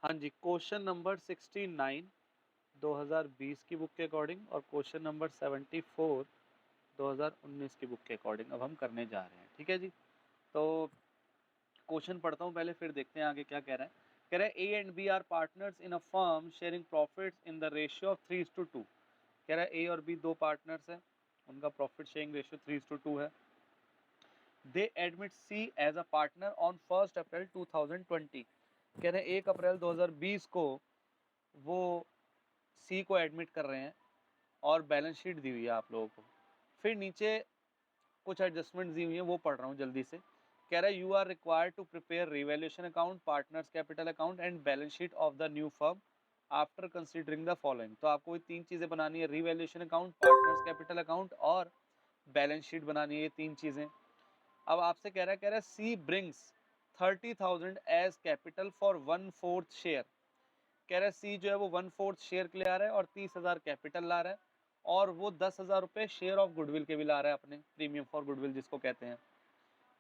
हाँ जी, question number 69 2020 की book के अकॉर्डिंग और क्वेश्चन नंबर 74 2019 की बुक के अकॉर्डिंग अब हम करने जा रहे हैं। ठीक है जी, तो क्वेश्चन पढ़ता हूँ पहले, फिर देखते हैं आगे क्या कह रहा है। कह रहा है A and B are partners in a firm sharing profits in the ratio of 3:2। कह रहा है ए और बी दो पार्टनर्स हैं, उनका प्रॉफिट शेयरिंग रेशियो 3:2 है। They admit C as a partner on 1 April 2020। कह रहे हैं 1 अप्रैल 2020 को वो सी को एडमिट कर रहे हैं और बैलेंस शीट दी हुई है आप लोगों को। फिर नीचे कुछ एडजस्टमेंट दी हुई है, वो पढ़ रहा हूँ जल्दी से। कह रहा है you are required to prepare revaluation account, partners capital account and balance sheet of the new firm after considering the following. तो आपको ये तीन चीजें बनानी है, revaluation account, partners capital account और बैलेंस शीट बनानी है, ये तीन चीजें। अब आपसे कह रहा है she brings 30,000 as capital for 1/4 share. कह रहा है सी जो है वो 1/4 शेयर के लिए आ रहा है और 30,000 कैपिटल ला रहा है, और वो 10,000 रुपये शेयर ऑफ गुडविल के भी ला रहा है, अपने प्रीमियम फॉर गुडविल जिसको कहते हैं।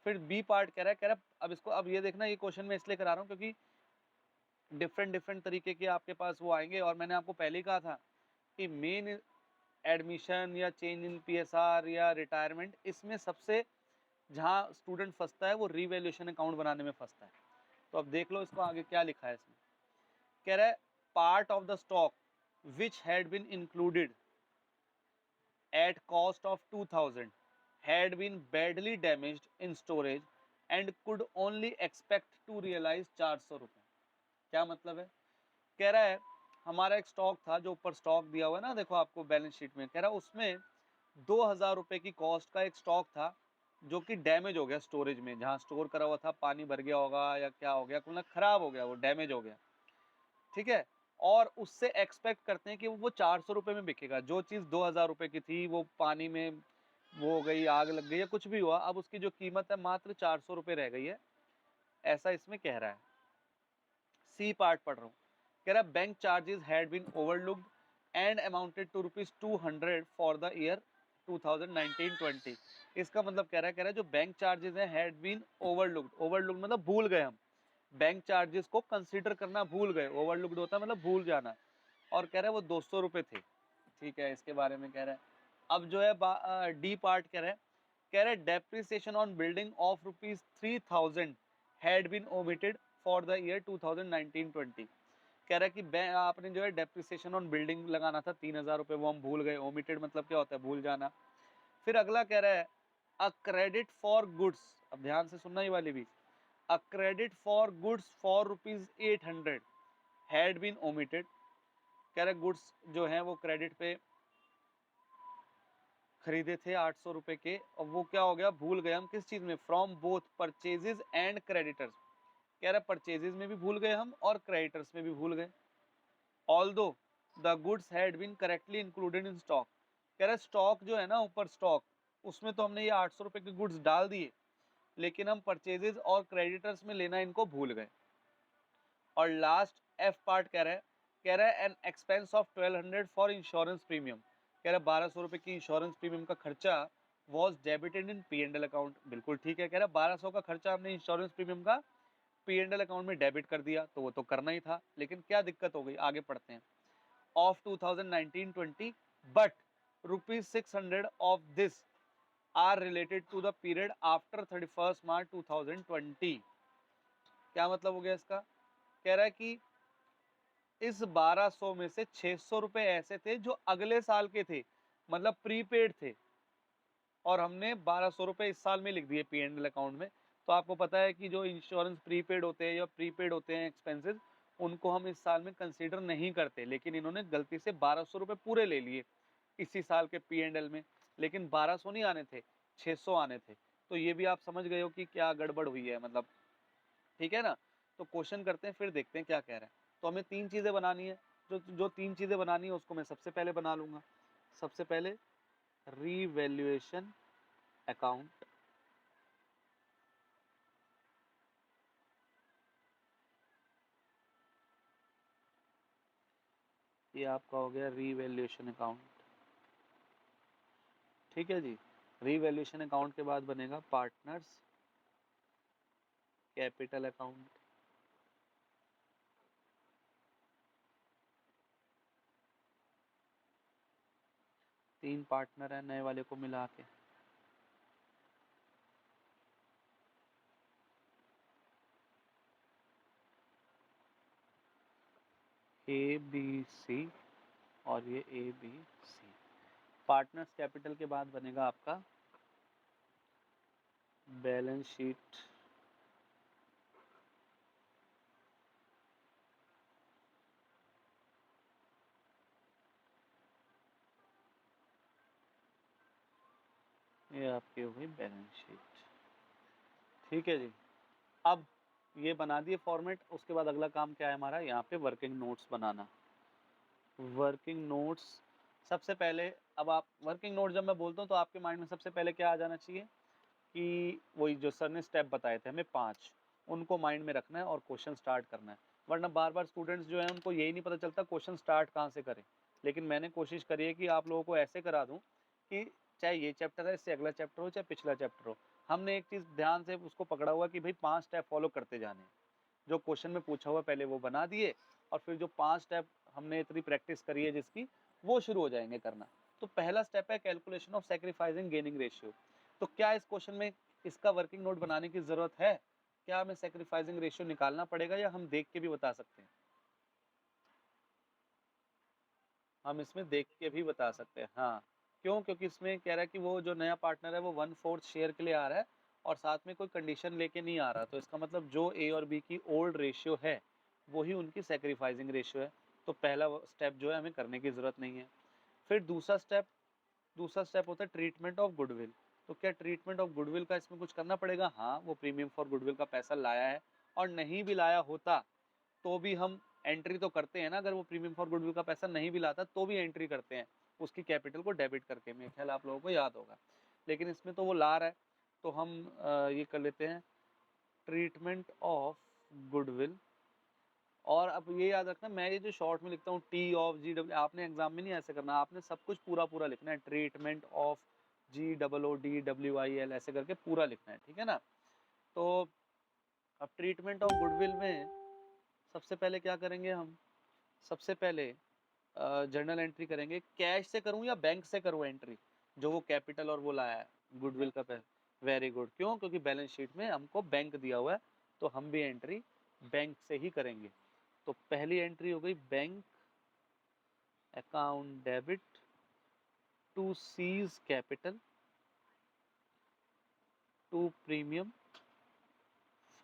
फिर बी पार्ट कह रहा है अब इसको, अब ये देखना, ये क्वेश्चन मैं इसलिए करा रहा हूँ क्योंकि डिफरेंट तरीके के आपके पास वो आएंगे, और मैंने आपको पहले ही कहा था कि मेन एडमिशन या चेंज इन पीएसआर या रिटायरमेंट, इसमें सबसे जहाँ स्टूडेंट फंसता है वो रिवैल्यूएशन अकाउंट बनाने में फंसता है। तो अब देख लो इसको आगे क्या लिखा है इसमें। कह रहा है part of the stock which had been included at cost of 2000 had been badly damaged in storage and could only expect to realize 400 रुपए। क्या मतलब है? कह रहा है हमारा एक स्टॉक था, जो ऊपर स्टॉक दिया हुआ है ना, देखो आपको बैलेंस शीट में। कह रहा है उसमें 2,000 रुपए की कॉस्ट का एक स्टॉक था जो कि डैमेज हो गया स्टोरेज में, जहाँ स्टोर करा हुआ था, पानी भर गया होगा या क्या हो गया, मतलब खराब हो गया, वो डैमेज हो गया। ठीक है, और उससे एक्सपेक्ट करते हैं कि वो 400 रुपए में बिकेगा। जो चीज़ 2,000 रुपए की थी वो पानी में वो हो गई, आग लग गई या कुछ भी हुआ, अब उसकी जो कीमत है मात्र 400 रुपए रह गई है, ऐसा इसमें कह रहा है। सी पार्ट पढ़ रहा हूँ। कह रहा है bank charges had been overlooked and amounted to ₹200 for the year 2019-20। इसका मतलब कह रहा है जो बैंक चार्जेस हैं हैड बीन ओवरलुक्ड, ओवरलुक्ड मतलब भूल गए हम, बैंक चार्जेस को कंसीडर करना भूल गए, ओवरलुक्ड होता है मतलब भूल जाना। और कह रहा है वो 200 रुपए थे। ठीक है, इसके बारे में कह रहा है। अब जो है डी पार्ट कह रहा है depreciation on building of ₹3,000 had been omitted for the year 2019-20। कह रहा है कि आपने जो है डेप्रिसिएशन ऑन बिल्डिंग लगाना था 3,000 रुपए, वो हम भूल गए। ओमिटेड मतलब क्या होता है? भूल जाना। फिर अगला कह रहा है अ क्रेडिट फॉर गुड्स, अब ध्यान से सुनना ये वाली भी, a credit for goods for ₹800 had been omitted. कह रहे गुड्स जो हैं वो क्रेडिट पे खरीदे थे 800 रुपए के, और वो क्या हो गया, भूल गए हम किस चीज में, from both purchases and creditors. कह रहा परचेजेस में भी भूल गए हम और क्रेडिटर्स में भी भूल गए। Although the goods had been correctly included in stock. कह रहा स्टॉक जो है ना, ऊपर स्टॉक, उसमें तो हमने ये 800 रुपए के गुड्स डाल दिए, लेकिन हम परचेजेस और क्रेडिटर्स में लेना इनको भूल गए। और लास्ट एफ पार्ट कह रहा है an expense of 1200 for insurance premium. कह रहा है 1200 रुपए की इंश्योरेंस प्रीमियम का खर्चा was debited in P&L account. बिल्कुल ठीक है, कह रहा है 1200 का खर्चा हमने इंश्योरेंस प्रीमियम का P&L अकाउंट में डेबिट कर दिया, तो वो तो करना ही था, लेकिन क्या दिक्कत हो गई, आगे पढ़ते हैं। Of 2019-20 but ₹600 of this are related to the period after 31 March 2020। क्या मतलब हो गया इसका? कह रहा है कि इस 1200 में से 600 रुपए ऐसे थे जो अगले साल के थे, मतलब प्रीपेड थे, और हमने 1200 रुपए इस साल में लिख दिए P&L अकाउंट में। तो आपको पता है कि जो इंश्योरेंस प्रीपेड होते हैं या प्रीपेड होते हैं एक्सपेंसेस, उनको हम इस साल में कंसीडर नहीं करते, लेकिन इन्होंने गलती से 1200 रुपए पूरे ले लिए इसी साल के P&L में, लेकिन 1200 नहीं आने थे, 600 आने थे। तो ये भी आप समझ गए हो कि क्या गड़बड़ हुई है, मतलब ठीक है ना। तो क्वेश्चन करते हैं, फिर देखते हैं क्या कह रहा है। तो हमें तीन चीजें बनानी है, जो तीन चीजें बनानी है उसको मैं सबसे पहले बना लूंगा। सबसे पहले रीवैल्यूएशन अकाउंट, ये आपका हो गया रीवैल्यूएशन अकाउंट। ठीक है जी, रीवैल्यूएशन अकाउंट के बाद बनेगा पार्टनर्स कैपिटल अकाउंट। 3 पार्टनर है नए वाले को मिला के। ए बी सी और ये A B C. Partners capital के बाद बनेगा आपका बैलेंस शीट। ये आपकी हो गई बैलेंस शीट। ठीक है जी। अब ये बना दिए फॉर्मेट, उसके बाद अगला काम क्या है हमारा, यहाँ पे वर्किंग नोट्स बनाना। वर्किंग नोट्स सबसे पहले, अब आप वर्किंग नोट जब मैं बोलता हूँ तो आपके माइंड में सबसे पहले क्या आ जाना चाहिए कि वही जो सर ने स्टेप बताए थे हमें 5, उनको माइंड में रखना है और क्वेश्चन स्टार्ट करना है। वरना बार बार स्टूडेंट्स जो है उनको यही नहीं पता चलता क्वेश्चन स्टार्ट कहाँ से करें। लेकिन मैंने कोशिश करी है कि आप लोगों को ऐसे करा दूँ कि चाहे ये चैप्टर है, इससे अगला चैप्टर हो, चाहे पिछला चैप्टर हो, हमने एक चीज़ ध्यान से उसको पकड़ा हुआ कि भाई 5 स्टेप फॉलो करते जाने हैं। जो क्वेश्चन में पूछा हुआ पहले वो बना दिए, और फिर जो 5 स्टेप हमने इतनी प्रैक्टिस करी है जिसकी, वो शुरू हो जाएंगे करना। तो पहला स्टेप है calculation of sacrificing gaining ratio. तो क्या इस क्वेश्चन में इसका वर्किंग नोट बनाने की जरूरत है? क्या हमें सैक्रिफाइसिंग रेशियो निकालना पड़ेगा या हम देख के भी बता सकते हैं? हम इसमें देख के भी बता सकते हैं, हाँ। क्यों? क्योंकि इसमें कह रहा है कि वो जो नया पार्टनर है वो 1/4 शेयर के लिए आ रहा है और साथ में कोई कंडीशन लेके नहीं आ रहा। तो इसका मतलब जो ए और बी की ओल्ड रेशियो है वही उनकी सैक्रिफाइसिंग रेशियो है। तो पहला स्टेप जो है हमें करने की ज़रूरत नहीं है। फिर दूसरा स्टेप होता है ट्रीटमेंट ऑफ गुडविल। तो क्या ट्रीटमेंट ऑफ गुडविल का इसमें कुछ करना पड़ेगा? हाँ, वो प्रीमियम फॉर गुडविल का पैसा लाया है, और नहीं भी लाया होता तो भी हम एंट्री तो करते हैं ना। अगर वो प्रीमियम फॉर गुडविल का पैसा नहीं भी लाता तो भी एंट्री करते हैं उसकी कैपिटल को डेबिट करके, मेरे ख्याल आप लोगों को याद होगा। लेकिन इसमें तो वो ला रहा है, तो हम ये कर लेते हैं ट्रीटमेंट ऑफ गुडविल। और अब ये याद रखना, मैं ये जो शॉर्ट में लिखता हूँ टी ऑफ जी डब्ल्यू, आपने एग्जाम में नहीं ऐसे करना, आपने सब कुछ पूरा पूरा लिखना है। ट्रीटमेंट ऑफ GOOD WIL ऐसे करके पूरा लिखना है, ठीक है ना। तो अब ट्रीटमेंट ऑफ गुडविल में सबसे पहले क्या करेंगे हम, सबसे पहले जर्नल एंट्री करेंगे। कैश से करूँ या बैंक से करूँ एंट्री, जो वो कैपिटल और वो लाया है गुडविल का पैसा? Very good. क्यों? क्योंकि बैलेंस शीट में हमको बैंक दिया हुआ है, तो हम भी एंट्री बैंक से ही करेंगे। तो पहली एंट्री हो गई bank account debit to C's capital to premium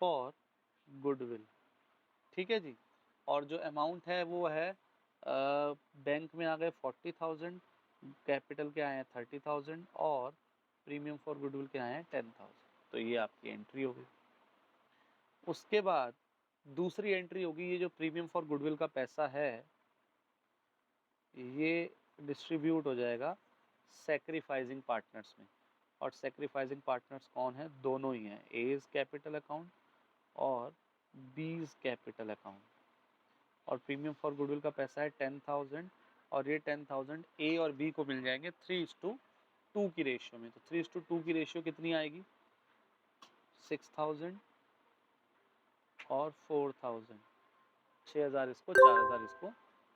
for goodwill. ठीक है जी। और जो अमाउंट है वो है बैंक में आ गए 40,000, कैपिटल के आए हैं 30,000 और प्रीमियम फॉर गुडविल के आए हैं 10,000। तो ये आपकी एंट्री होगी। उसके बाद दूसरी एंट्री होगी, ये जो प्रीमियम फॉर गुडविल का पैसा है ये डिस्ट्रीब्यूट हो जाएगा सैक्रिफाइसिंग पार्टनर्स में। और सैक्रिफाइसिंग पार्टनर्स कौन है? दोनों ही हैं, एज कैपिटल अकाउंट और बीज कैपिटल अकाउंट। और प्रीमियम फॉर गुडविल का पैसा है 10,000, और ये 10,000 ए और बी को मिल जाएंगे 3:2 की रेशियो में। तो 3:2 की रेशियो कितनी आएगी? 6,000 और 4,000, 6,000 इसको, 4,000 इसको।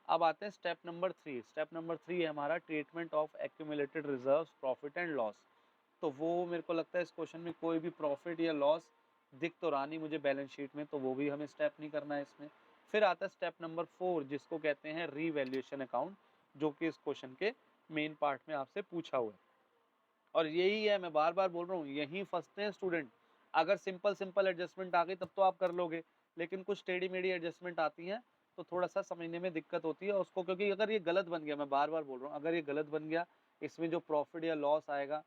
अब आते हैं स्टेप नंबर 3। स्टेप नंबर 3 है हमारा treatment of accumulated reserves profit and loss. तो वो मेरे को लगता है इस क्वेश्चन में कोई भी प्रॉफिट या लॉस दिख तो रहा नहीं मुझे बैलेंस शीट में, तो वो भी हमें स्टेप नहीं करना है इसमें। फिर आता है स्टेप नंबर 4 जिसको कहते हैं रीवैल्यूएशन अकाउंट, जो कि इस क्वेश्चन के मेन पार्ट में आपसे पूछा हुआ है। और यही है, मैं बार बार बोल रहा हूँ, यहीं फंसते हैं स्टूडेंट। अगर सिंपल एडजस्टमेंट आ गई तब तो आप कर लोगे, लेकिन कुछ टेढ़ी मेढ़ी एडजस्टमेंट आती हैं तो थोड़ा सा समझने में दिक्कत होती है उसको। क्योंकि अगर ये गलत बन गया, मैं बार बार बोल रहा हूँ, अगर ये गलत बन गया, इसमें जो प्रॉफिट या लॉस आएगा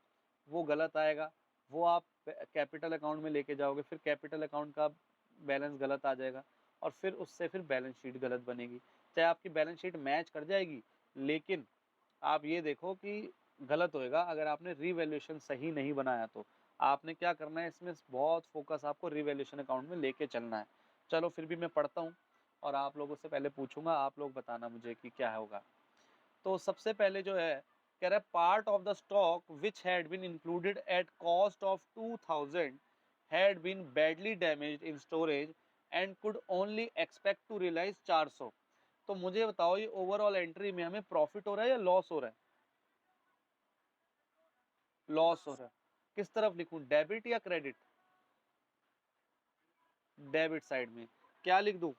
वो गलत आएगा, वो आप कैपिटल अकाउंट में लेके जाओगे, फिर कैपिटल अकाउंट का बैलेंस गलत आ जाएगा, और फिर उससे फिर बैलेंस शीट गलत बनेगी। चाहे आपकी बैलेंस शीट मैच कर जाएगी, लेकिन आप ये देखो कि गलत होएगा अगर आपने रीवैल्यूएशन सही नहीं बनाया। तो आपने क्या करना है, इसमें बहुत फोकस आपको रीवैल्यूएशन अकाउंट में लेके चलना है। चलो फिर भी मैं पढ़ता हूँ और आप लोगों से पहले पूछूंगा, आप लोग बताना मुझे कि क्या होगा। तो सबसे पहले जो है, कह रहा है part of the stock which had been included at cost of 2,000 had been badly damaged in storage and could only expect to realise 400। तो मुझे बताओ ये ओवरऑल एंट्री में हमें प्रॉफिट हो रहा है या लॉस हो रहा है? लॉस हो रहा है, किस तरफ लिखूं, डेबिट या क्रेडिट? डेबिट साइड में क्या लिख दूं?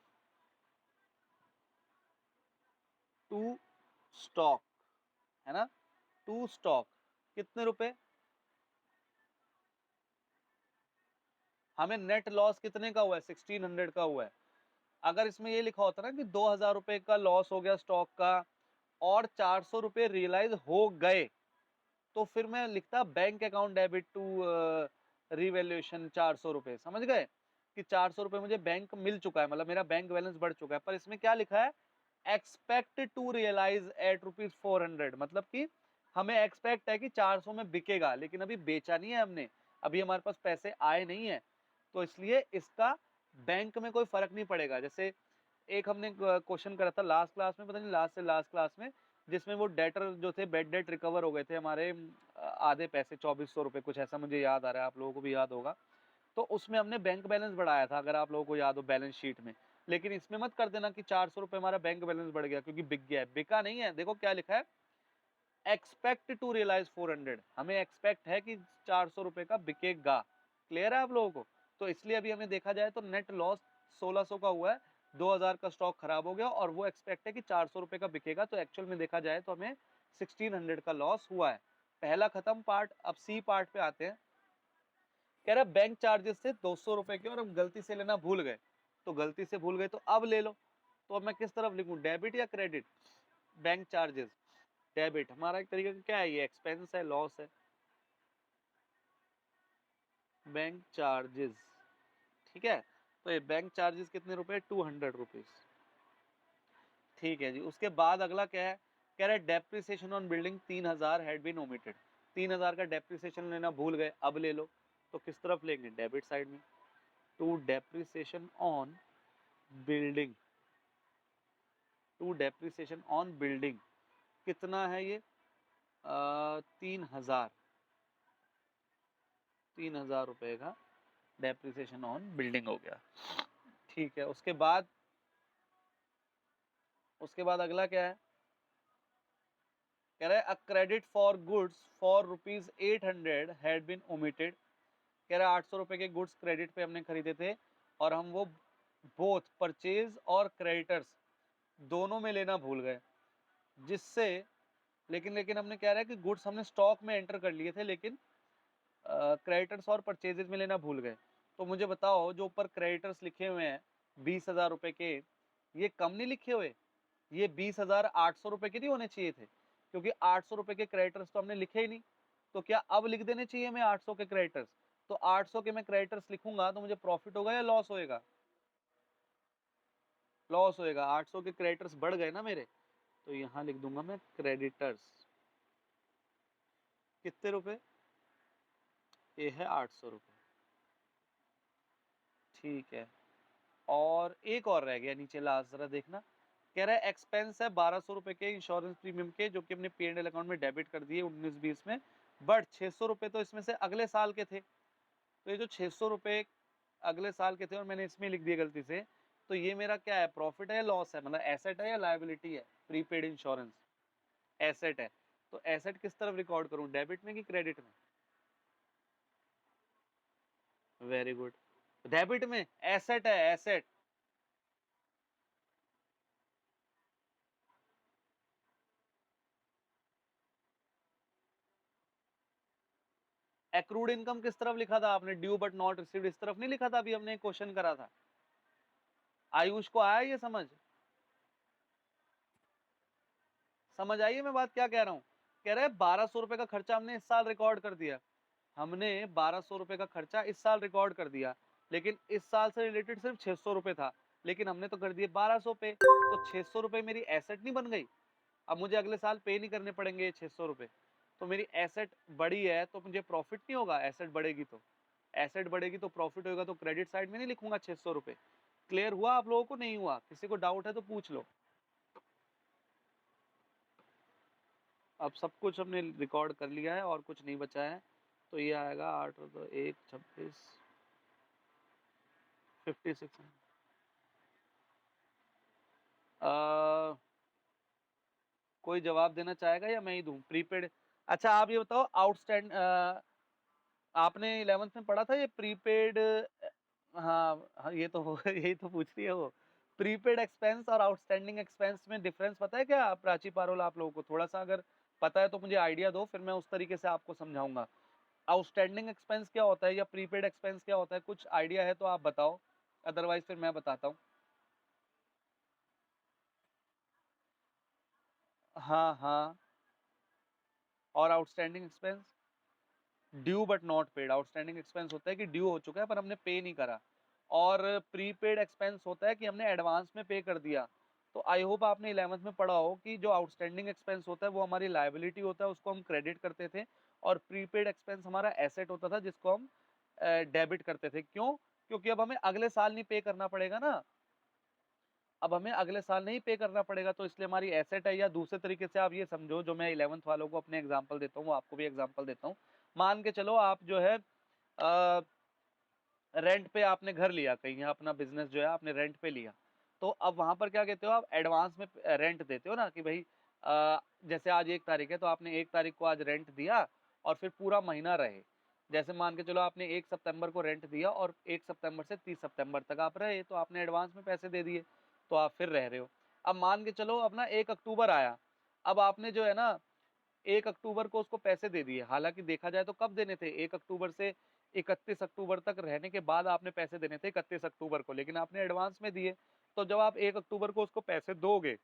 टू स्टॉक, है ना, टू स्टॉक, कितने रुपए? हमें नेट लॉस कितने का हुआ है? 1600 का हुआ है। अगर इसमें ये लिखा होता ना कि 2000 रुपए का लॉस हो गया स्टॉक का और 400 रुपए रियलाइज हो गए, तो फिर मैं लिखता bank account debit to revaluation 400 रुपए, समझ गए कि 400 रुपए मुझे बैंक मिल चुका है, मतलब मेरा बैंक बैलेंस बढ़ चुका है। पर इसमें क्या लिखा है? एक्सपेक्ट टू रियलाइज एट ₹400, मतलब कि हमें एक्सपेक्ट है कि 400 में बिकेगा, लेकिन अभी बेचा नहीं है हमने, अभी हमारे पास पैसे आए नहीं है, तो इसलिए इसका बैंक में कोई फर्क नहीं पड़ेगा। जैसे एक हमने क्वेश्चन करा था लास्ट क्लास में, पता नहीं लास्ट से लास्ट क्लास में, जिसमें वो डेटर जो थे बेड डेट रिकवर हो गए थे हमारे आधे पैसे 2400 रुपए कुछ ऐसा मुझे याद आ रहा है, आप लोगों को भी याद होगा। तो उसमें हमने बैंक बैलेंस बढ़ाया था, अगर आप लोगों को याद हो, बैलेंस शीट में। लेकिन इसमें मत कर देना कि 400 रुपए हमारा बैंक बैलेंस बढ़ गया, क्योंकि बिक गया है, बिका नहीं है। देखो क्या लिखा है, एक्सपेक्ट टू रियलाइज 400, हमें एक्सपेक्ट है कि 400 रुपए का बिकेगा। क्लियर है आप लोगों को? तो इसलिए अभी हमें देखा जाए तो नेट लॉस 1600 का हुआ है, 2000 का स्टॉक खराब हो गया और वो एक्सपेक्ट है कि 400 रुपए का बिकेगा, तो एक्चुअल में देखा जाए तो हमें 1600 का लॉस हुआ है। पहला खत्म पार्ट। अब सी पार्ट पे आते हैं। कह रहा है बैंक चार्जेस थे 200 रुपए के और हम गलती से लेना भूल गए, तो गलती से भूल गए तो अब ले लो। तो अब मैं किस तरफ लिखूं, डेबिट या क्रेडिट? बैंक चार्जेस डेबिट, हमारा एक तरीके का क्या है, ये एक्सपेंस है, लॉस है। बैंक चार्जेस, ठीक है, तो ये बैंक चार्जेस कितने रुपए, 200 रुपीज। ठीक है जी। उसके बाद अगला क्या है, कह रहा है depreciation on building 3000 had been omitted, 3000 का डेप्रिसिएशन लेना भूल गए, अब ले लो। तो किस तरफ लेंगे, डेबिट साइड में। To depreciation on building, to depreciation on building कितना है ये, 3000, 3000 रुपए का डेप्रिसिएशन ऑन बिल्डिंग हो गया। ठीक है। उसके बाद अगला क्या है, कह रहा है a credit for goods for ₹800 had been omitted. कह रहा है 800 रुपए के गुड्स क्रेडिट पे हमने खरीदे थे और हम वो बोथ परचेज और क्रेडिटर्स दोनों में लेना भूल गए, जिससे लेकिन हमने कह रहा है कि गुड्स हमने स्टॉक में एंटर कर लिए थे, लेकिन क्रेडिटर्स और परचेजेस में लेना भूल गए। तो मुझे बताओ, जो ऊपर क्रेडिटर्स लिखे हुए हैं 20,000 रुपए के, ये कम नहीं लिखे हुए, ये 20,800 रुपए के नहीं होने चाहिए थे, क्योंकि 800 रुपए के क्रेडिटर्स तो हमने लिखे ही नहीं। तो क्या अब लिख देने चाहिए मैं 800 के क्रेडिटर्स? तो 800 के मैं क्रेडिटर्स लिखूंगा तो मुझे प्रॉफिट होगा या लॉस होएगा? लॉस होएगा, 800 के क्रेडिटर्स बढ़ गए ना मेरे, तो यहां लिख दूंगा मैं क्रेडिटर्स, कितने रुपए, ये है 800 रुपए। ठीक है। और एक और रह गया नीचे लास्ट, जरा देखना। कह रहा है एक्सपेंस है 1200 रुपए के इंश्योरेंस प्रीमियम के, जो कि हमने P&L अकाउंट में डेबिट कर दिए 19-20 में, बट 600 रुपए तो इसमें से अगले साल के थे। तो ये जो 600 रुपए अगले साल के थे और मैंने इसमें लिख दिए गलती से, तो ये मेरा क्या है, प्रॉफिट है या लॉस है, मतलब एसेट है या लायबिलिटी है? प्रीपेड इंश्योरेंस एसेट है। तो एसेट किस तरफ रिकॉर्ड करूं, डेबिट में कि क्रेडिट में? वेरी गुड, डेबिट में। एसेट है, एसेट। एक्रूड इनकम किस तरफ लिखा था आपने, ड्यू बट नॉट रिसीव्ड, इस तरफ नहीं लिखा था? अभी हमने एक क्वेश्चन करा था, आयुष को आया ये समझ? समझ आई है मैं बात क्या कह रहा हूँ? कह रहे हैं 1200 रुपए का खर्चा हमने इस साल रिकॉर्ड कर दिया, हमने 1200 रुपए का खर्चा इस साल रिकॉर्ड कर दिया, लेकिन इस साल से रिलेटेड सिर्फ 600 रुपए था, लेकिन हमने तो कर दिए 1200 पे, तो 600 रुपए मेरी एसेट नहीं बन गई? अब मुझे अगले साल पे नहीं करने पड़ेंगे ये 600 रुपए, तो मेरी एसेट बढ़ी है, तो मुझे प्रॉफिट नहीं होगा? एसेट बढ़ेगी तो, एसेट बढ़ेगी तो प्रॉफिट होगा, तो क्रेडिट साइड में नहीं लिखूंगा 600 रुपए। क्लियर हुआ आप लोगों को, नहीं हुआ? किसी को डाउट है तो पूछ लो। अब सब कुछ हमने रिकॉर्ड कर लिया है और कुछ नहीं बचा है, तो ये आएगा 8 तो 1 26 56। कोई जवाब देना चाहेगा या मैं ही दूं, प्रीपेड? अच्छा आप ये बताओ आपने 11th में पढ़ा था ये प्रीपेड, हाँ, हाँ, ये तो यही तो पूछ रही है वो। प्रीपेड एक्सपेंस और आउटस्टैंडिंग एक्सपेंस में डिफरेंस पता है क्या प्राची पारोल आप लोगों को? थोड़ा-सा अगर पता है तो मुझे आइडिया दो, फिर मैं उस तरीके से आपको समझाऊँगा। आउटस्टैंडिंग एक्सपेंस क्या होता है या प्रीपेड एक्सपेंस क्या होता है? कुछ आइडिया है तो आप बताओ, अदरवाइज़ फिर मैं बताता हूँ। हाँ, हाँ। और outstanding expense? Due but not paid. Outstanding expense होता है कि ड्यू हो चुका है पर हमने पे नहीं करा। और प्रीपेड एक्सपेंस होता है कि हमने एडवांस में पे कर दिया। तो आई होप आपने 11th में पढ़ा हो कि जो आउटस्टैंडिंग एक्सपेंस होता है वो हमारी लायबिलिटी होता है, उसको हम क्रेडिट करते थे। और प्रीपेड एक्सपेंस हमारा एसेट होता था जिसको हम डेबिट करते थे। क्यों? क्योंकि अब हमें अगले साल नहीं पे करना पड़ेगा ना। अब हमें अगले साल नहीं पे करना पड़ेगा, तो इसलिए हमारी एसेट है। या दूसरे तरीके से आप ये समझो, जो मैं 11th वालों को अपने एग्जांपल देता हूँ वो आपको भी एग्जांपल देता हूँ। मान के चलो आप जो है रेंट पे आपने घर लिया कहीं, या अपना बिजनेस जो है आपने रेंट पे लिया। तो अब वहां पर क्या कहते हो, आप एडवांस में रेंट देते हो ना कि भाई जैसे आज 1 तारीख है तो आपने 1 तारीख को आज रेंट दिया और फिर पूरा महीना रहे। जैसे मान के चलो आपने 1 सितंबर को रेंट दिया और 1 सितंबर से 30 सितंबर तक आप रहे, तो आपने एडवांस में पैसे दे दिए, तो आप फिर रह रहे हो। अब मान के चलो अपना 1 अक्टूबर आया, अब आपने जो है ना 1 अक्टूबर को उसको पैसे दे दिए। हालाँकि देखा जाए तो कब देने थे? 1 अक्टूबर से 31 अक्टूबर तक रहने के बाद आपने पैसे देने थे 31 अक्टूबर को, लेकिन आपने एडवांस में दिए। तो जब आप 1 अक्टूबर को उसको पैसे दोगे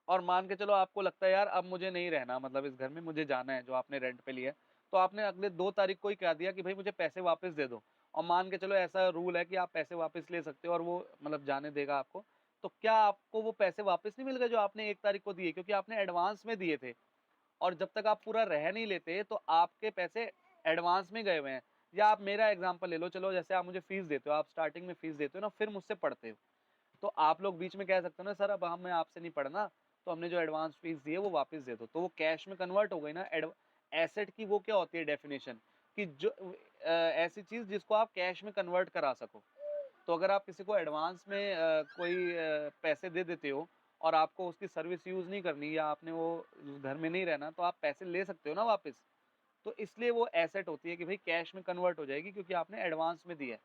और मान के चलो आपको लगता है यार अब मुझे नहीं रहना, मतलब इस घर में मुझे जाना है जो आपने रेंट पे लिया है, तो आपने अगले 2 तारीख को ही कह दिया कि भाई मुझे पैसे वापस दे दो। और मान के चलो ऐसा रूल है कि आप पैसे वापस ले सकते हो और वो मतलब जाने देगा आपको। तो क्या आपको वो पैसे वापस नहीं मिल गए जो आपने 1 तारीख को दिए? क्योंकि आपने एडवांस में दिए थे। और जब तक आप पूरा रह नहीं लेते तो आपके पैसे एडवांस में गए हुए हैं। या आप मेरा एग्जांपल ले लो, चलो जैसे आप मुझे फीस देते हो, आप स्टार्टिंग में फीस देते हो ना, फिर मुझसे पढ़ते हो, तो आप लोग बीच में कह सकते हो ना सर अब हमें आपसे नहीं पढ़ना, तो हमने जो एडवांस फीस दी है वो वापस दे दो, तो वो कैश में कन्वर्ट हो गई ना। एसेट की वो क्या होती है डेफिनेशन, कि जो ऐसी चीज जिसको आप कैश में कन्वर्ट करा सको। तो अगर आप किसी को एडवांस में कोई पैसे दे देते हो और आपको उसकी सर्विस यूज़ नहीं करनी या आपने वो उस घर में नहीं रहना, तो आप पैसे ले सकते हो ना वापस। तो इसलिए वो एसेट होती है कि भाई कैश में कन्वर्ट हो जाएगी क्योंकि आपने एडवांस में दिया है।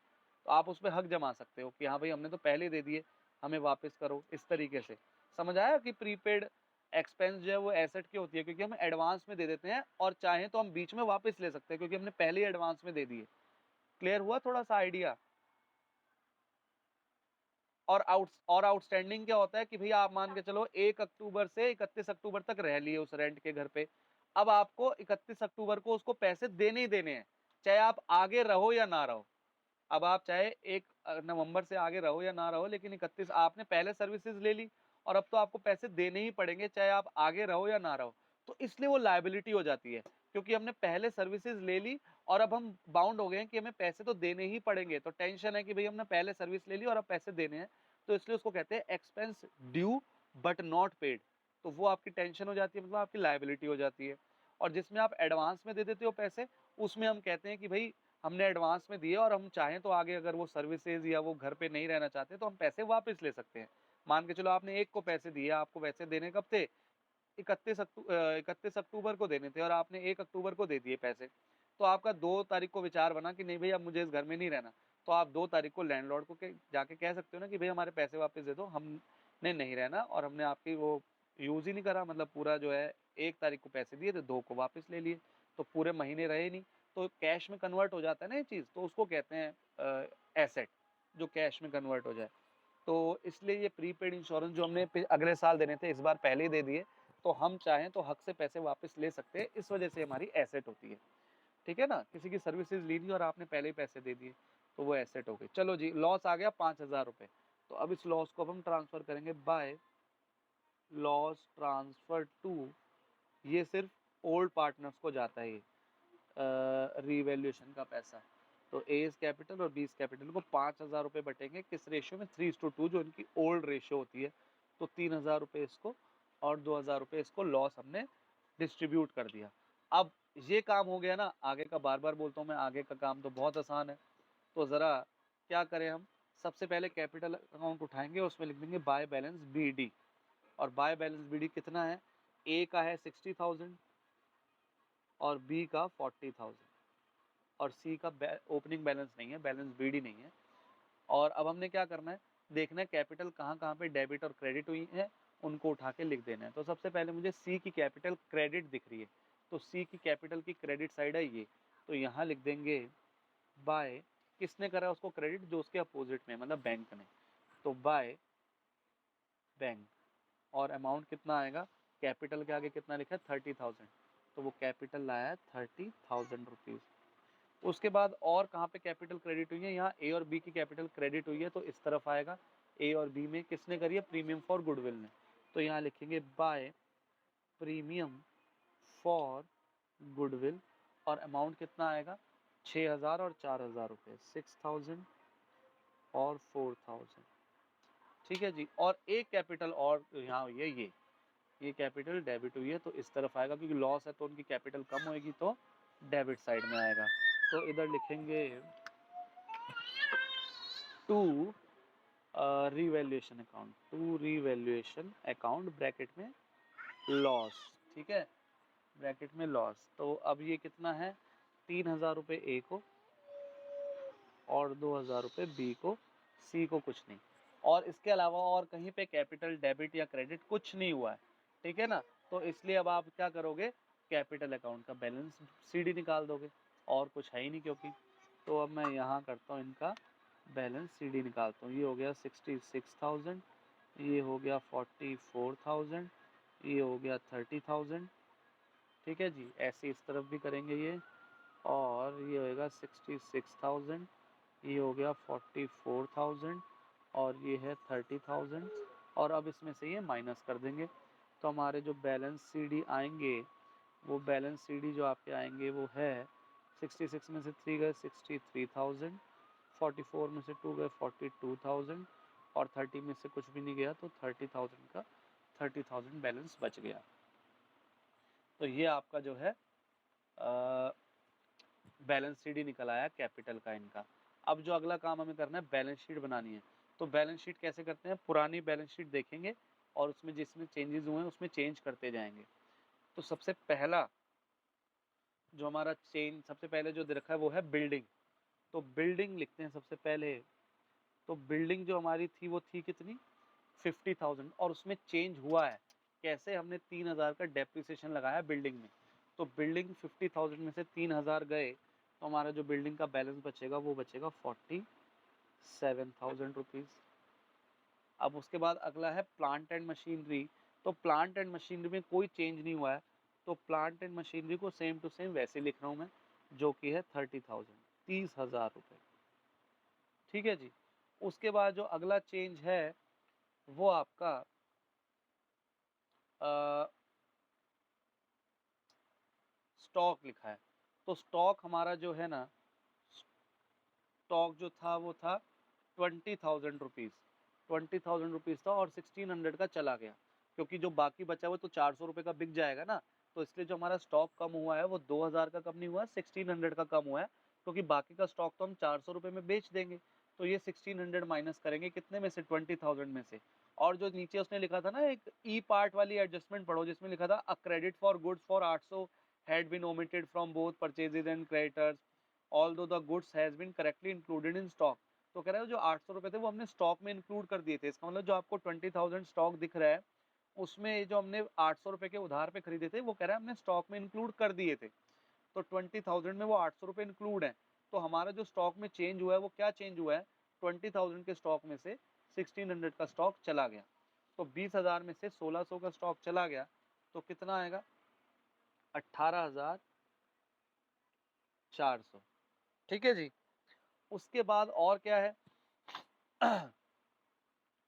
तो आप उस पे हक जमा सकते हो कि हाँ भाई हमने तो पहले दे दिए, हमें वापस करो, इस तरीके से। समझ आया कि प्रीपेड एक्सपेंस जो है वो एसेट की होती है क्योंकि हम एडवांस में दे देते हैं और चाहें तो हम बीच में वापस ले सकते हैं क्योंकि हमने पहले ही एडवांस में दे दिए। क्लियर हुआ थोड़ा-सा आइडिया? और आउटस्टैंडिंग क्या होता है कि भैया आप मान के चलो 1 अक्टूबर से 31 अक्टूबर तक रह लिए उस रेंट के घर पे। अब आपको 31 अक्टूबर को उसको पैसे देने ही देने हैं, चाहे आप आगे रहो या ना रहो। अब आप चाहे 1 नवंबर से आगे रहो या ना रहो, लेकिन 31 आपने पहले सर्विसेज़ ले ली और अब तो आपको पैसे देने ही पड़ेंगे चाहे आप आगे रहो या ना रहो। तो इसलिए वो लायबिलिटी हो जाती है, क्योंकि हमने पहले सर्विसेज़ ले ली और अब हम बाउंड हो गए हैं कि हमें पैसे तो देने ही पड़ेंगे। तो टेंशन है कि भई हमने पहले सर्विस ले ली और अब पैसे देने हैं, तो इसलिए उसको कहते हैं expense due but not paid. तो वो आपकी टेंशन हो जाती है, मतलब आपकी लायबिलिटी हो जाती है। और जिसमें आप एडवांस में दे देते हो पैसे, उसमें हम कहते हैं कि भई हमने एडवांस में दिए और हम चाहें तो आगे अगर वो सर्विसेज या वो घर पे नहीं रहना चाहते तो हम पैसे वापस ले सकते हैं। मान के चलो आपने 1 को पैसे दिए, आपको पैसे देने कब थे? 31 अक्टूबर को देने थे और आपने 1 अक्टूबर को दे दिए पैसे। तो आपका 2 तारीख को विचार बना कि नहीं भई अब मुझे इस घर में नहीं रहना। तो आप 2 तारीख को लैंडलॉर्ड को के जाके कह सकते हो ना कि भई हमारे पैसे वापस दे दो, हमने नहीं रहना और हमने आपकी वो यूज़ ही नहीं करा, मतलब पूरा जो है 1 तारीख को पैसे दिए थे, 2 को वापस ले लिए। तो पूरे महीने रहे नहीं, तो कैश में कन्वर्ट हो जाता है ना ये चीज़, तो उसको कहते हैं एसेट, जो कैश में कन्वर्ट हो जाए। तो इसलिए ये प्रीपेड इंश्योरेंस जो हमने अगले साल देने थे, इस बार पहले ही दे दिए, तो हम चाहें तो हक से पैसे वापस ले सकते हैं, इस वजह से हमारी एसेट होती है। ठीक है ना? किसी की सर्विसेज ली थी और आपने पहले ही पैसे दे दिए, तो वो एसेट हो गई। चलो जी, लॉस आ गया 5,000 रुपये। तो अब इस लॉस को अब हम ट्रांसफर करेंगे बाय लॉस ट्रांसफर टू, ये सिर्फ ओल्ड पार्टनर्स को जाता है ये रीवैल्यूएशन का पैसा। तो एज कैपिटल और बीस कैपिटल को 5,000 रुपये बटेंगे किस रेशियो में? 3:2, जो इनकी ओल्ड रेशियो होती है। तो 3,000 रुपये इसको और 2,000 रुपये इसको लॉस हमने डिस्ट्रीब्यूट कर दिया। अब ये काम हो गया ना, आगे का बार बार बोलता हूँ मैं, आगे का काम तो बहुत आसान है। तो ज़रा क्या करें हम, सबसे पहले कैपिटल अकाउंट उठाएंगे, उसमें लिख देंगे बाय बैलेंस बी डी। और बाय बैलेंस बी डी कितना है? ए का है 60,000, और बी का 40,000 और सी का ओपनिंग बैलेंस नहीं है, बैलेंस बीडी नहीं है। और अब हमने क्या करना है, देखना है कैपिटल कहाँ कहाँ पे डेबिट और क्रेडिट हुई है, उनको उठा के लिख देना है। तो सबसे पहले मुझे सी की कैपिटल क्रेडिट दिख रही है, तो सी की कैपिटल की क्रेडिट साइड है ये, तो यहाँ लिख देंगे बाय, किसने करा उसको क्रेडिट, जो उसके अपोजिट में, मतलब बैंक ने, तो बाय बैंक। और अमाउंट कितना आएगा, कैपिटल के आगे कितना लिखा है 30,000, तो वो कैपिटल लाया है 30,000 रुपीज़। उसके बाद और कहाँ पे कैपिटल क्रेडिट हुई है, यहाँ ए और बी की कैपिटल क्रेडिट हुई है, तो इस तरफ आएगा। ए और बी में किसने करी है, प्रीमियम फॉर गुडविल ने, तो यहाँ लिखेंगे बाय प्रीमियम फॉर गुडविल। और अमाउंट कितना आएगा 6,000 और 4,000 रुपये, 6,000 और 4,000। ठीक है जी। और एक कैपिटल और यहाँ हुई है ये कैपिटल डेबिट हुई है, तो इस तरफ आएगा, क्योंकि लॉस है तो उनकी कैपिटल कम होएगी, तो डेबिट साइड में आएगा। तो इधर लिखेंगे to revaluation account, to revaluation account bracket में लॉस। ठीक है, ब्रैकेट में लॉस। तो अब ये कितना है, 3,000 रुपये ए को और 2,000 रुपये बी को, सी को कुछ नहीं। और इसके अलावा और कहीं पे कैपिटल डेबिट या क्रेडिट कुछ नहीं हुआ है, ठीक है ना। तो इसलिए अब आप क्या करोगे, कैपिटल अकाउंट का बैलेंस सीडी निकाल दोगे, और कुछ है ही नहीं क्योंकि। तो अब मैं यहाँ करता हूँ इनका बैलेंस सीडी निकालता हूँ। ये हो गया 66,000, ये हो गया 44,000, ये हो गया 30,000। ठीक है जी, ऐसे इस तरफ भी करेंगे ये, और ये होएगा 66,000, ये हो गया 44,000, और ये है 30,000। और अब इसमें से ये माइनस कर देंगे, तो हमारे जो बैलेंस सीडी आएंगे, वो बैलेंस सीडी जो आपके आएंगे वो है 66 में से 3 गए 63,000, 44 में से 2 गए 42,000, और 30 में से कुछ भी नहीं गया, तो 30,000 का 30,000 बैलेंस बच गया। तो ये आपका जो है बैलेंस शीट ही निकल आया कैपिटल का इनका। अब जो अगला काम हमें करना है, बैलेंस शीट बनानी है। तो बैलेंस शीट कैसे करते हैं, पुरानी बैलेंस शीट देखेंगे और उसमें जिसमें चेंजेस हुए हैं उसमें चेंज करते जाएंगे। तो सबसे पहला जो हमारा चेंज, सबसे पहले जो दे रखा है वो है बिल्डिंग। तो बिल्डिंग लिखते हैं सबसे पहले। तो बिल्डिंग जो हमारी थी वो थी कितनी, 50,000, और उसमें चेंज हुआ है कैसे, हमने 3,000 का डेप्रिसिएशन लगाया बिल्डिंग में। तो बिल्डिंग 50,000 में से 3,000 गए, तो हमारा जो बिल्डिंग का बैलेंस बचेगा वो बचेगा 47,000 रुपीज़। अब उसके बाद अगला है प्लांट एंड मशीनरी। तो प्लांट एंड मशीनरी में कोई चेंज नहीं हुआ है, तो प्लांट एंड मशीनरी को सेम टू सेम वैसे लिख रहा हूँ मैं, जो कि है 30,000, 30,000 रुपये। ठीक है जी। उसके बाद जो अगला चेंज है वो आपका स्टॉक लिखा है। तो स्टॉक हमारा जो है ना, स्टॉक जो था वो था 20,000 रुपीज़, 20,000 रुपीज़ था, और 1,600 का चला गया, क्योंकि जो बाकी बचा हुआ तो 400 रुपये का बिक जाएगा ना। तो इसलिए जो हमारा स्टॉक कम हुआ है वो 2,000 का कम नहीं हुआ है, 1,600 का कम हुआ है, क्योंकि बाकी का स्टॉक तो हम 400 रुपये में बेच देंगे। तो ये 1,600 माइनस करेंगे कितने में से, 20,000 में से। और जो नीचे उसने लिखा था ना, एक ई पार्ट वाली एडजस्टमेंट पढ़ो, जिसमें लिखा था a credit for goods for 800 had been omitted from both purchases and creditors although the goods has been correctly included in stock. तो कह रहा है जो 800 रुपये थे वो हमने स्टॉक में इंक्लूड कर दिए थे। इसका मतलब जो आपको 20,000 स्टॉक दिख रहा है, उसमें जो हमने 800 रुपये के उधार पे खरीदे थे वो कह रहा है हमने स्टॉक में इंक्लूड कर दिए थे। तो 20,000 में वो 800 रुपये इंक्लूड है। तो हमारा जो स्टॉक में चेंज हुआ है वो क्या चेंज हुआ है, 20,000 के स्टॉक में से 1,600 का स्टॉक चला गया। तो 20,000 में से 1,600 का स्टॉक चला गया, तो कितना आएगा 18,400। ठीक है जी। उसके बाद और क्या है,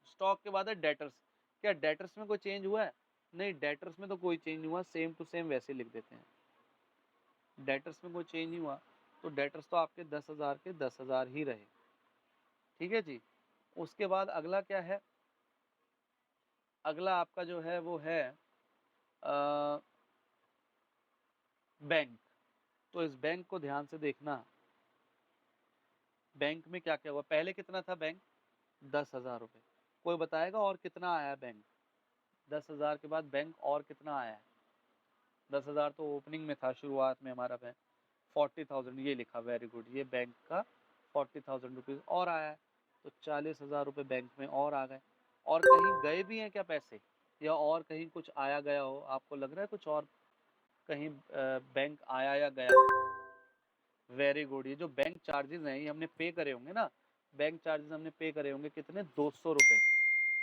स्टॉक के बाद है डेटर्स। क्या डेटर्स में कोई चेंज हुआ है, नहीं, डेटर्स में तो कोई चेंज नहीं हुआ, सेम टू सेम वैसे लिख देते हैं। डेटर्स में कोई चेंज नहीं हुआ, तो डेटर्स तो आपके 10,000 के 10,000 ही रहे। ठीक है जी। उसके बाद अगला क्या है, अगला आपका जो है वो है बैंक। तो इस बैंक को ध्यान से देखना, बैंक में क्या क्या हुआ, पहले कितना था बैंक, 10,000 रुपये। कोई बताएगा और कितना आया बैंक, 10,000 के बाद बैंक और कितना आया है, 10,000 तो ओपनिंग में था, शुरुआत में हमारा बैंक। 40,000 ये लिखा, वेरी गुड, ये बैंक का 40,000 रुपीज़ और आया है। तो 40,000 रुपये बैंक में और आ गए। और कहीं गए भी हैं क्या पैसे, या और कहीं कुछ आया गया हो, आपको लग रहा है कुछ और कहीं बैंक आया या गया है? वेरी गुड, ये जो बैंक चार्जेस हैं ये हमने पे करे होंगे ना, बैंक चार्जेस हमने पे करे होंगे कितने, 200 रुपये।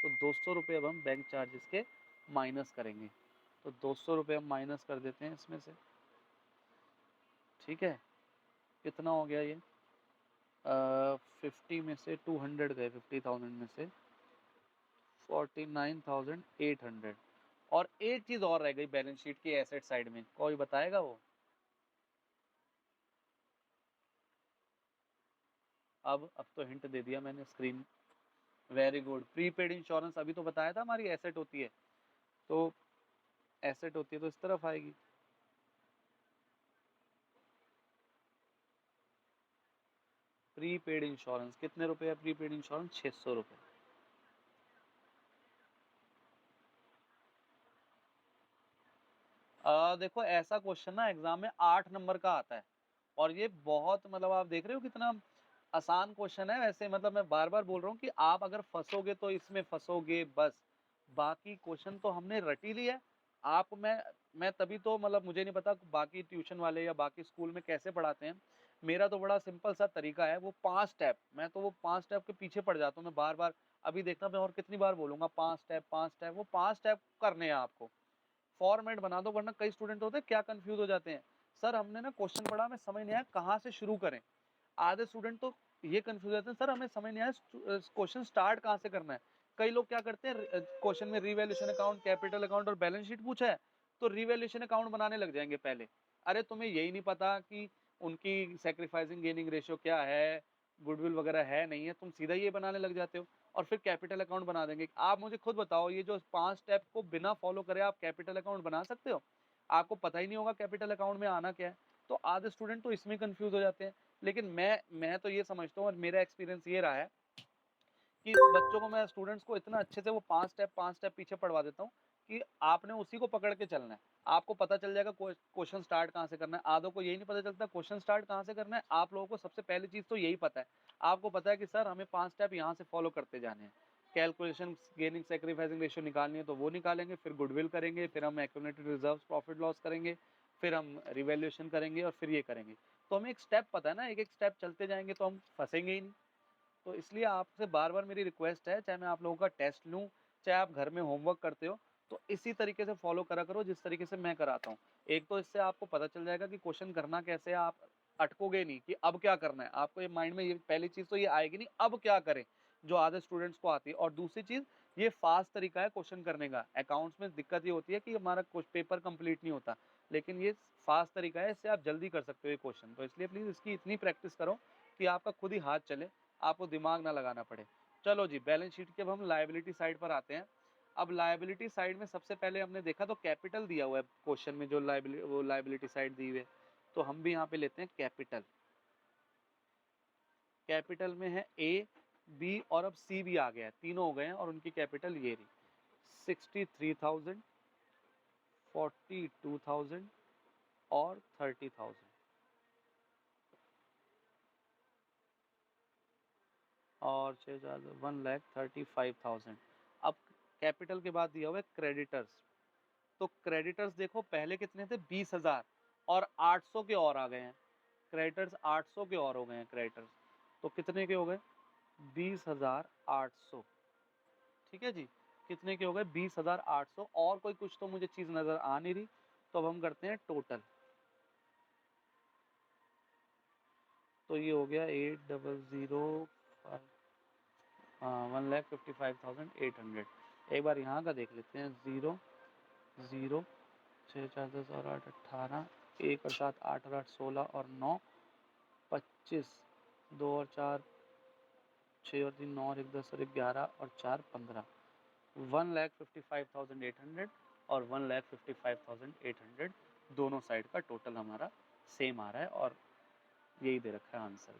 तो 200 रुपये अब हम बैंक चार्जेस के माइनस करेंगे। तो 200 रुपये हम माइनस कर देते हैं इसमें से, ठीक है। कितना हो गया ये, 50 में से 200 गए, 50,000 में से 49,800। और एक चीज और रह गई बैलेंस शीट की एसेट साइड में, कोई बताएगा वो? अब तो हिंट दे दिया मैंने screen. Very good, prepaid insurance, अभी तो बताया था हमारी एसेट होती है। तो एसेट होती है तो इस तरफ आएगी। प्रीपेड इंश्योरेंस कितने रुपए है, प्रीपेड इंश्योरेंस 600 रुपये। देखो ऐसा क्वेश्चन ना एग्जाम में 8 नंबर का आता है, और ये बहुत मतलब आप देख रहे हो कितना आसान क्वेश्चन है। वैसे मतलब मैं बार बार बोल रहा हूँ कि आप अगर फंसोगे तो इसमें फंसोगे बस, बाकी क्वेश्चन तो हमने रट ही लिया है। आप मैं तभी तो मतलब मुझे नहीं पता बाकी ट्यूशन वाले या बाकी स्कूल में कैसे पढ़ाते हैं। मेरा तो बड़ा सिंपल सा तरीका है, वो 5 स्टेप, मैं तो वो 5 स्टेप के पीछे पड़ जाता हूँ। मैं बार बार अभी देखना मैं और कितनी बार बोलूंगा 5 स्टेप 5 स्टेप, वो 5 स्टेप करने हैं आपको। फॉर्मेट बना दो, वरना कई स्टूडेंट होते हैं क्या कंफ्यूज हो जाते हैं, सर हमने ना क्वेश्चन पढ़ा, हमें समझ नहीं आया कहाँ से शुरू करें। आधे स्टूडेंट तो ये कंफ्यूज होते हैं, सर हमें समझ नहीं आया क्वेश्चन स्टार्ट कहाँ से करना है। कई लोग क्या करते हैं, क्वेश्चन में रिवैल्यूएशन अकाउंट, कैपिटल अकाउंट और बैलेंस शीट पूछा है तो रिवैल्यूएशन अकाउंट बनाने लग जाएंगे पहले। अरे तुम्हें यही नहीं पता कि उनकी सेक्रीफाइसिंग गेनिंग रेशियो क्या है, गुडविल वगैरह है नहीं है, तुम सीधा ये बनाने लग जाते हो और फिर कैपिटल अकाउंट बना देंगे। आप मुझे खुद बताओ, ये जो 5 स्टेप को बिना फॉलो करे आप कैपिटल अकाउंट बना सकते हो? आपको पता ही नहीं होगा कैपिटल अकाउंट में आना क्या है। तो आधे स्टूडेंट तो इसमें कंफ्यूज हो जाते हैं। लेकिन मैं तो ये समझता हूँ और मेरा एक्सपीरियंस ये रहा है कि बच्चों को, मैं स्टूडेंट्स को इतना अच्छे से वो 5 स्टेप पीछे पढ़वा देता हूँ कि आपने उसी को पकड़ के चलना है। आपको पता चल जाएगा क्वेश्चन स्टार्ट कहाँ से करना है। आधों को यही नहीं पता चलता क्वेश्चन स्टार्ट कहाँ से करना है। आप लोगों को सबसे पहली चीज़ तो यही पता है, आपको पता है कि सर हमें 5 स्टेप यहाँ से फॉलो करते जाने हैं। कैलकुलेशन गेनिंग सेक्रीफाइसिंग रेशियो निकालनी है तो वो निकालेंगे, फिर गुडविल करेंगे, फिर हम एक्यूमुलेटेड रिजर्व्स प्रॉफिट लॉस करेंगे, फिर हम रिवैल्यूएशन करेंगे और फिर ये करेंगे। तो हमें एक स्टेप पता है ना, एक एक स्टेप चलते जाएंगे तो हम फंसेंगे ही नहीं। तो इसलिए आपसे बार बार मेरी रिक्वेस्ट है, चाहे मैं आप लोगों का टेस्ट लूँ, चाहे आप घर में होमवर्क करते हो, तो इसी तरीके से फॉलो करा करो जिस तरीके से मैं कराता हूँ। एक तो इससे आपको पता चल जाएगा कि क्वेश्चन करना कैसे है, आप अटकोगे नहीं कि अब क्या करना है। आपको ये माइंड में ये पहली चीज़ तो ये आएगी नहीं अब क्या करें, जो आधे स्टूडेंट्स को आती है। और दूसरी चीज़, ये फास्ट तरीका है क्वेश्चन करने का। अकाउंट्स में दिक्कत ये होती है कि हमारा कुछ पेपर कंप्लीट नहीं होता, लेकिन ये फास्ट तरीका है, इससे आप जल्दी कर सकते हो ये क्वेश्चन। तो इसलिए प्लीज़ इसकी इतनी प्रैक्टिस करो कि आपका खुद ही हाथ चले, आपको दिमाग ना लगाना पड़े। चलो जी, बैलेंस शीट के अब हम लायबिलिटी साइड पर आते हैं। अब लायबिलिटी साइड में सबसे पहले हमने देखा तो कैपिटल दिया हुआ है क्वेश्चन में, जो लायबिलिटी साइड दी हुई है, तो हम भी यहाँ पे लेते हैं कैपिटल। कैपिटल में है ए, बी और अब सी भी आ गया है, तीनों हो गए हैं और उनकी कैपिटल ये रही, 63,000, 42,000 और 30,000 और 1,35,000। अब कैपिटल के बाद दिया हुआ है क्रेडिटर्स। तो क्रेडिटर्स देखो पहले कितने थे, 20,000 और 800 के और आ गए हैं। क्रेडिटर्स 800 के और हो गए हैं क्रेडिटर्स। तो कितने के हो गए, 20,800। ठीक है जी, कितने के हो गए, 20,800। और कोई कुछ तो मुझे चीज़ नज़र आ नहीं रही, तो अब हम करते हैं टोटल। तो ये हो गया 8,005, हाँ 1,55,800। एक बार यहाँ का देख लेते हैं, 0 0, 6 4 10 और 8 18, 1 और 7 8 और 8 16 और 9 25, 2 और 4 6 और 3 9 और 1 10 और 1 11 और 4 15, 1,55,800 और 1,55,800 दोनों साइड का टोटल हमारा सेम आ रहा है और यही दे रखा है आंसर।